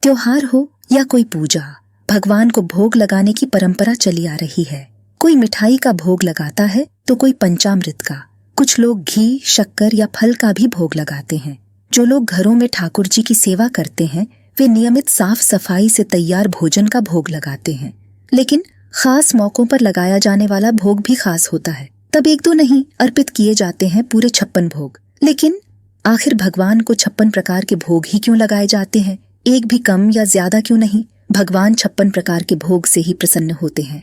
त्योहार हो या कोई पूजा, भगवान को भोग लगाने की परंपरा चली आ रही है। कोई मिठाई का भोग लगाता है तो कोई पंचामृत का, कुछ लोग घी, शक्कर या फल का भी भोग लगाते हैं। जो लोग घरों में ठाकुर जी की सेवा करते हैं वे नियमित साफ सफाई से तैयार भोजन का भोग लगाते हैं। लेकिन खास मौकों पर लगाया जाने वाला भोग भी खास होता है, तब एक दो नहीं अर्पित किए जाते हैं पूरे 56 भोग। लेकिन आखिर भगवान को 56 प्रकार के भोग ही क्यों लगाए जाते हैं? एक भी कम या ज्यादा क्यों नहीं? भगवान 56 प्रकार के भोग से ही प्रसन्न होते हैं।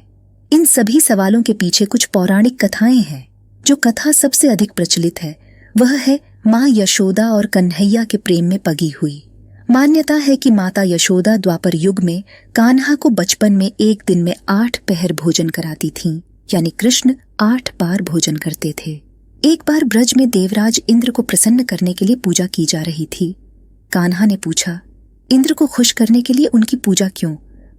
इन सभी सवालों के पीछे कुछ पौराणिक कथाएं हैं। जो कथा सबसे अधिक प्रचलित है वह है माँ यशोदा और कन्हैया के प्रेम में पगी हुई। मान्यता है कि माता यशोदा द्वापर युग में कान्हा को बचपन में एक दिन में 8 पहर भोजन कराती थीं, यानी कृष्ण 8 बार भोजन करते थे। एक बार ब्रज में देवराज इंद्र को प्रसन्न करने के लिए पूजा की जा रही थी। कान्हा ने पूछा, इंद्र को खुश करने के लिए उनकी पूजा क्यों?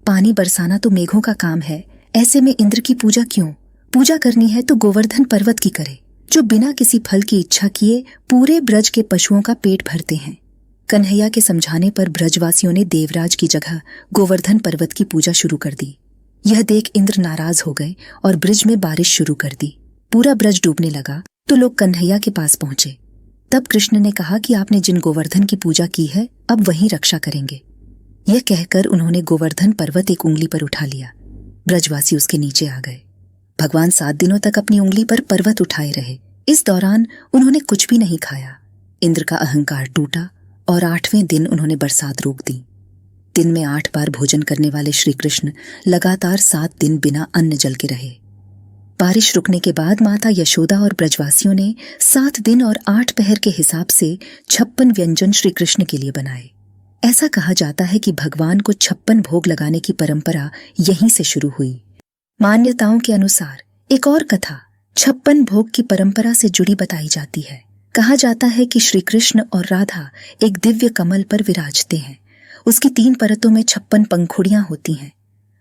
पानी बरसाना तो मेघों का काम है, ऐसे में इंद्र की पूजा क्यों? पूजा करनी है तो गोवर्धन पर्वत की करे, जो बिना किसी फल की इच्छा किए पूरे ब्रज के पशुओं का पेट भरते हैं। कन्हैया के समझाने पर ब्रजवासियों ने देवराज की जगह गोवर्धन पर्वत की पूजा शुरू कर दी। यह देख इंद्र नाराज हो गए और ब्रज में बारिश शुरू कर दी। पूरा ब्रज डूबने लगा तो लोग कन्हैया के पास पहुंचे। तब कृष्ण ने कहा कि आपने जिन गोवर्धन की पूजा की है अब वही रक्षा करेंगे। यह कहकर उन्होंने गोवर्धन पर्वत एक उंगली पर उठा लिया। ब्रजवासी उसके नीचे आ गए। भगवान 7 दिनों तक अपनी उंगली पर पर्वत उठाए रहे। इस दौरान उन्होंने कुछ भी नहीं खाया। इंद्र का अहंकार टूटा और 8वें दिन उन्होंने बरसात रोक दी। दिन में 8 बार भोजन करने वाले श्री कृष्ण लगातार 7 दिन बिना अन्न जल के रहे। बारिश रुकने के बाद माता यशोदा और ब्रजवासियों ने 7 दिन और 8 पहर के हिसाब से 56 व्यंजन श्री कृष्ण के लिए बनाए। ऐसा कहा जाता है कि भगवान को 56 भोग लगाने की परंपरा यहीं से शुरू हुई। मान्यताओं के अनुसार एक और कथा 56 भोग की परंपरा से जुड़ी बताई जाती है। कहा जाता है कि श्री कृष्ण और राधा एक दिव्य कमल पर विराजते हैं। उसकी 3 परतों में 56 पंखुड़ियां होती हैं।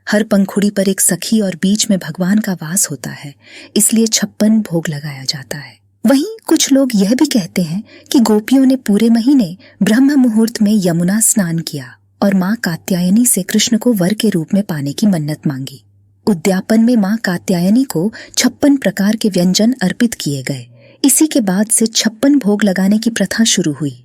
हर पंखुड़ी पर एक सखी और बीच में भगवान का वास होता है, इसलिए 56 भोग लगाया जाता है। वहीं कुछ लोग यह भी कहते हैं कि गोपियों ने पूरे महीने ब्रह्म मुहूर्त में यमुना स्नान किया और माँ कात्यायनी से कृष्ण को वर के रूप में पाने की मन्नत मांगी। उद्यापन में माँ कात्यायनी को 56 प्रकार के व्यंजन अर्पित किए गए। इसी के बाद से 56 भोग लगाने की प्रथा शुरू हुई।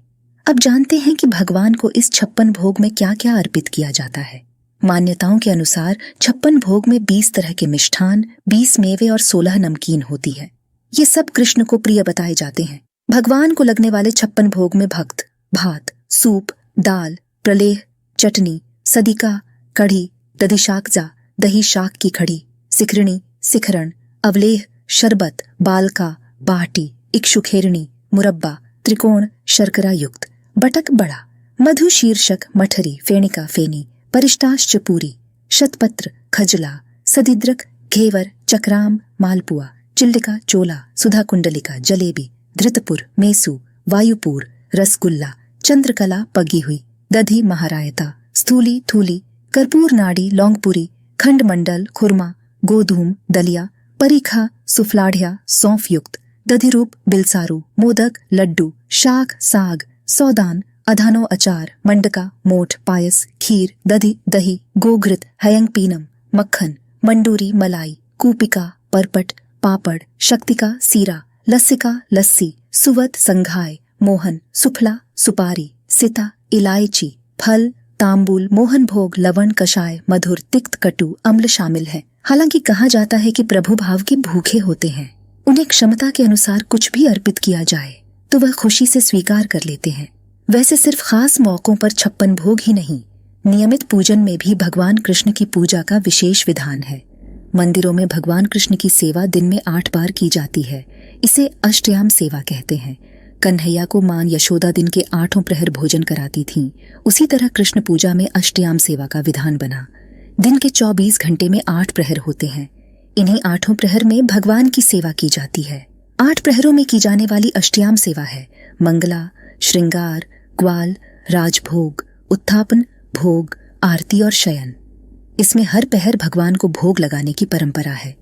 अब जानते हैं कि भगवान को इस 56 भोग में क्या क्या अर्पित किया जाता है। मान्यताओं के अनुसार 56 भोग में 20 तरह के मिष्ठान, 20 मेवे और 16 नमकीन होती है। ये सब कृष्ण को प्रिय बताए जाते हैं। भगवान को लगने वाले 56 भोग में भक्त, भात, सूप, दाल, प्रलेह, चटनी, सदिका, कढ़ी, दधिशाकजा, दही शाक की खड़ी, सिखरणी, सिखरण, अवलेह, शरबत, बालका, बाटी, इक्षुखेरणी, मुरब्बा, त्रिकोण, शर्करा युक्त, बटक बड़ा, मधु शीर्षक, मठरी, फेणिका, फेनी, परिष्टाश्च पूरी, शतपत्र, खजला, सदिद्रक, घेवर, चक्राम, मालपुआ, चिल्लिका, चोला, सुधा कुंडलिका, जलेबी, धृतपुर, मेसू, वायुपुर, रसगुल्ला, चंद्रकला पगी हुई, दधी महारायता, स्थूली, थूली, कर्पूर नाड़ी, लौंगपुरी, खंड मंडल, खुरमा, गोधूम, दलिया, परीखा, सुफलाढ़िया, सौंफ युक्त, दधिरूप, बिलसारू, मोदक, लड्डू, शाक, साग, सौदान, अधानो अचार, मंडका, मोठ, पायस, खीर, दधी, दही, गोघृत, हयंग पीनम, मक्खन, मंडूरी, मलाई, कूपिका, परपट, पापड़, शक्तिका, सीरा, लस्सिका, लस्सी, सुवत, संघाय, मोहन, सुफला, सुपारी, सिता, इलायची, फल, तांबूल, मोहन भोग, लवण, कषाय, मधुर, तिक्त, कटु, अम्ल शामिल है। हालांकि कहा जाता है कि प्रभु भाव के भूखे होते हैं। उन्हें क्षमता के अनुसार कुछ भी अर्पित किया जाए तो वह खुशी से स्वीकार कर लेते हैं। वैसे सिर्फ खास मौकों पर 56 भोग ही नहीं, नियमित पूजन में भी भगवान कृष्ण की पूजा का विशेष विधान है। मंदिरों में भगवान कृष्ण की सेवा दिन में 8 बार की जाती है। इसे अष्टयाम सेवा कहते हैं। कन्हैया को मां यशोदा दिन के 8 प्रहर भोजन कराती थीं। उसी तरह कृष्ण पूजा में अष्टयाम सेवा का विधान बना। दिन के 24 घंटे में 8 प्रहर होते हैं। इन्हीं 8 प्रहर में भगवान की सेवा की जाती है। 8 प्रहरों में की जाने वाली अष्टयाम सेवा है मंगला, श्रृंगार, ग्वाल, राजभोग, उत्थापन, भोग, आरती और शयन। इसमें हर पहर भगवान को भोग लगाने की परंपरा है।